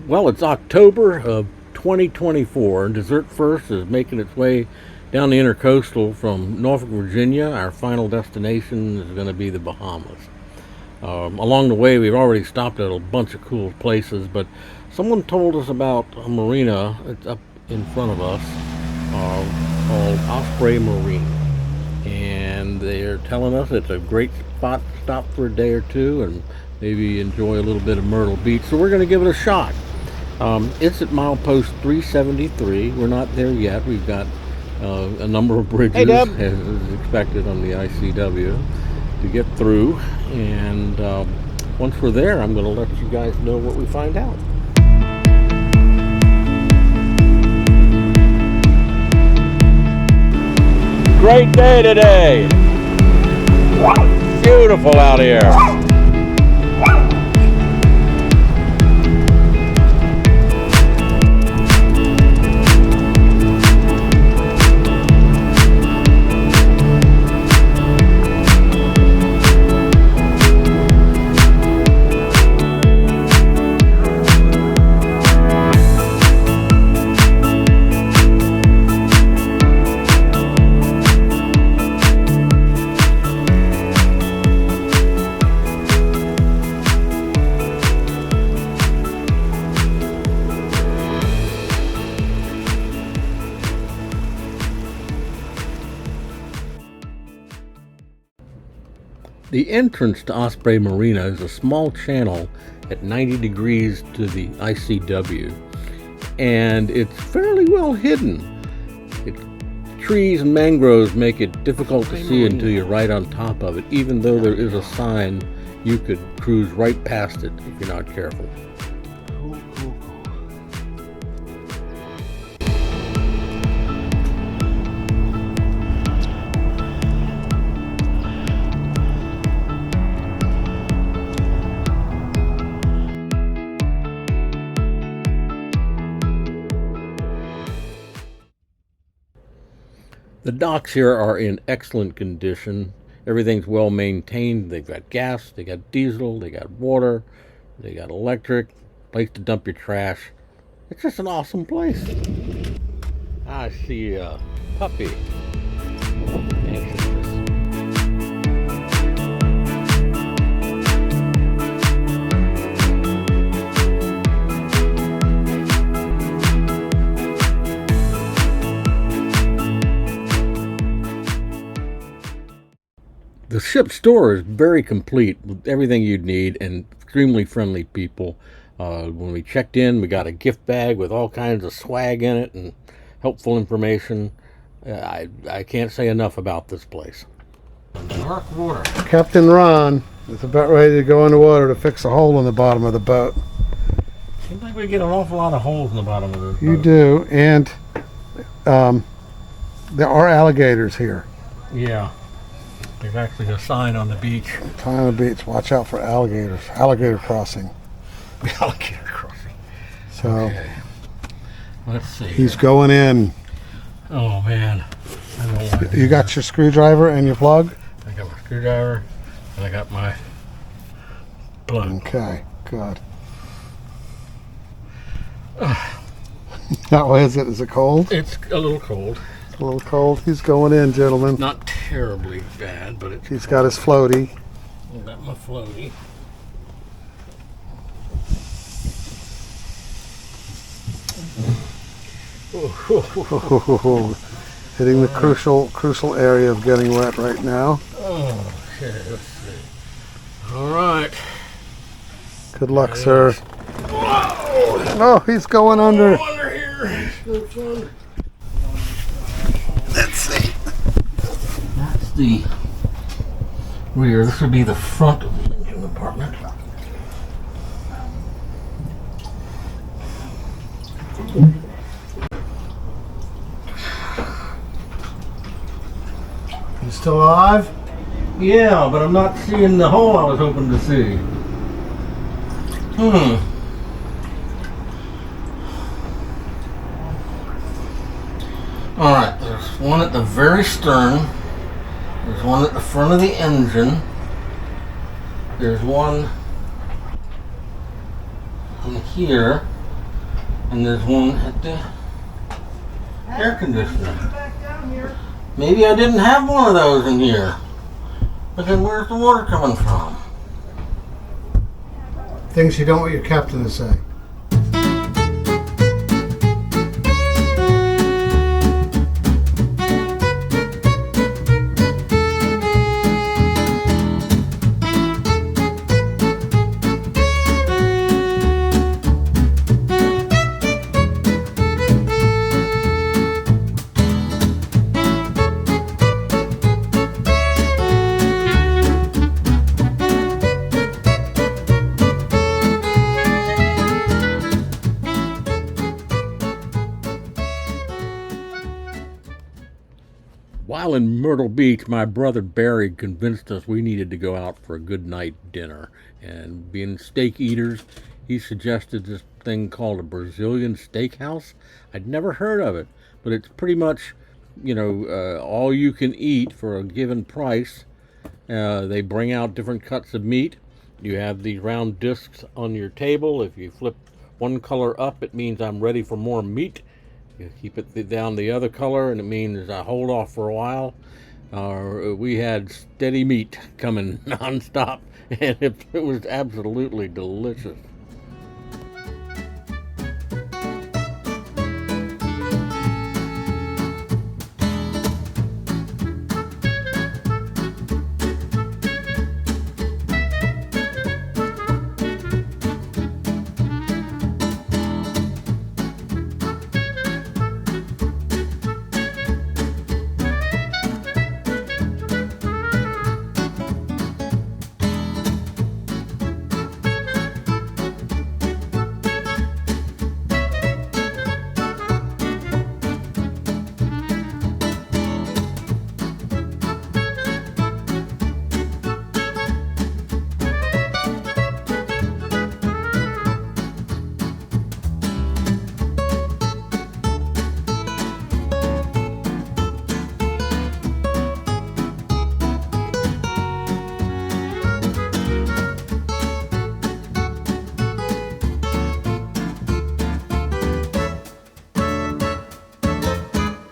Well, it's October of 2024, and Dessert First is making its way down the intercoastal from Norfolk, Virginia. Our final destination is going to be the Bahamas. Along the way, we've already stopped at a bunch of cool places, but someone told us about a marina that's up in front of us called Osprey Marina. And they're telling us it's a great spot to stop for a day or two and maybe enjoy a little bit of Myrtle Beach. So we're going to give it a shot. It's at milepost 373. We're not there yet. We've got a number of bridges, as expected on the ICW, to get through. And once we're there, I'm going to let you guys know what we find out. Great day today. Beautiful out here. The entrance to Osprey Marina is a small channel at 90 degrees to the ICW, and it's fairly well hidden. Trees and mangroves make it difficult to see until you're right on top of it, even though there is a sign you could cruise right past it if you're not careful. The docks here are in excellent condition. Everything's well maintained. They've got gas, they got diesel, they got water, they got electric, place to dump your trash. It's just an awesome place. I see a puppy. Anxious. The ship store is very complete with everything you'd need and extremely friendly people. When we checked in, we got a gift bag with all kinds of swag in it and helpful information. I can't say enough about this place. Dark water. Captain Ron is about ready to go in the water to fix a hole in the bottom of the boat. Seems like we get an awful lot of holes in the bottom of this boat. You do, and there are alligators here. Yeah. There's actually a sign on the beach. Sign on the beach, watch out for alligators. Alligator crossing. Alligator crossing. So, okay. Let's see. He's going in. Oh man. I don't want to You got your screwdriver and your plug? I got my screwdriver and I got my plug. Okay, good. How is it? Is it cold? It's a little cold. A little cold. He's going in, gentlemen. Not terribly bad, but it's... He's got his floaty. I got my floaty. Hitting the crucial area of getting wet right now. Okay, let's see. All right. Good luck, sir. Whoa! Oh, he's going under. Go under here. No fun. Let's see. That's the rear. This would be the front of the engine compartment. You still alive? Yeah, but I'm not seeing the hole I was hoping to see. Alright, there's one at the very stern. There's one at the front of the engine. There's one in here. And there's one at the air conditioner. Back down here. Maybe I didn't have one of those in here. But then where's the water coming from? Things you don't want your captain to say. While in Myrtle Beach, my brother Barry convinced us we needed to go out for a good night dinner. And being steak eaters, he suggested this thing called a Brazilian Steakhouse. I'd never heard of it, but it's pretty much, all you can eat for a given price. They bring out different cuts of meat. You have these round discs on your table. If you flip one color up, it means I'm ready for more meat. You keep it down the other color, and it means I hold off for a while. We had steady meat coming nonstop, and it was absolutely delicious.